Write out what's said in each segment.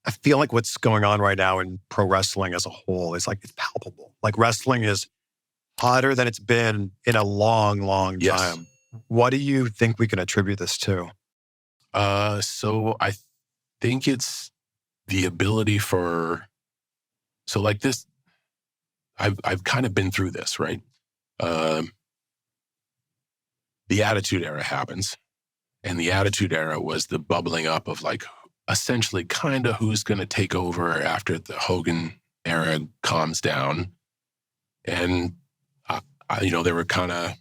I feel like what's going on right now in pro wrestling as a whole is like, it's palpable. Like wrestling is hotter than it's been in a long, long Yes. time. What do you think we can attribute this to? So I think it's the ability for, so like this, I've kind of been through this, right? The Attitude Era happens, and the Attitude Era was the bubbling up of like essentially kind of who's going to take over after the Hogan era calms down. And there were kind of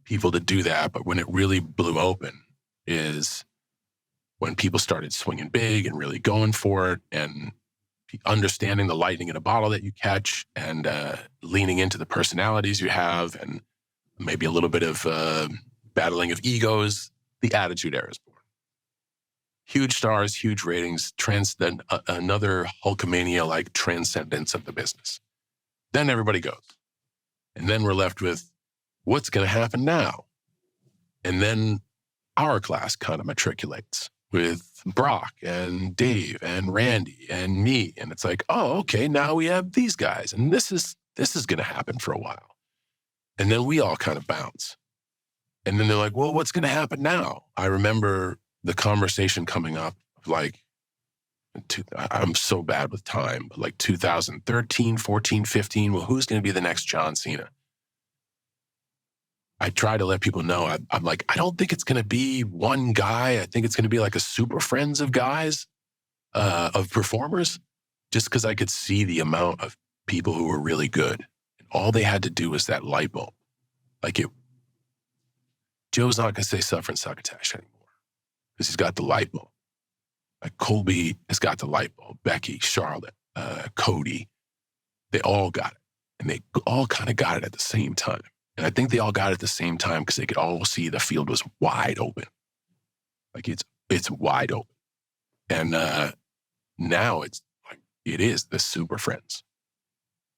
people to do that, but when it really blew open is when people started swinging big and really going for it and understanding the lightning in a bottle that you catch and leaning into the personalities you have and maybe a little bit of battling of egos. The Attitude Era is born. Huge stars, huge ratings, another Hulkamania-like transcendence of the business. Then everybody goes. And then we're left with, what's going to happen now? And then our class kind of matriculates with Brock and Dave and Randy and me. And it's like, oh, okay, now we have these guys. And this is going to happen for a while. And then we all kind of bounce. And then they're like, well, what's going to happen now? I remember the conversation coming up of like, I'm so bad with time, but like 2013, 14, 15, well, who's going to be the next John Cena? I try to let people know, I'm like, I don't think it's going to be one guy. I think it's going to be like a super friends of guys, of performers, just because I could see the amount of people who were really good. And all they had to do was that light bulb. Joe's not going to say suffer and succotash anymore because he's got the light bulb. Like Colby has got the light bulb. Becky, Charlotte, Cody, they all got it. And they all kind of got it at the same time. And I think they all got it at the same time because they could all see the field was wide open. Like it's wide open. And now it's like, it is the super friends.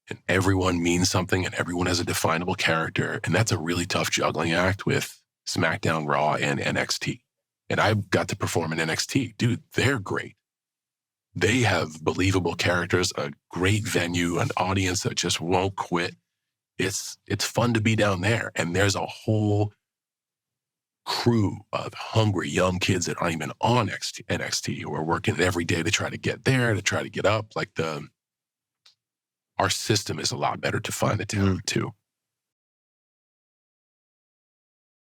And everyone means something and everyone has a definable character. And that's a really tough juggling act with SmackDown, Raw, and NXT. And I got to perform in NXT. Dude, they're great. They have believable characters, a great venue, an audience that just won't quit. It's fun to be down there. And there's a whole crew of hungry young kids that aren't even on NXT who are working every day to try to get there, to try to get up. Like our system is a lot better to find the talent too.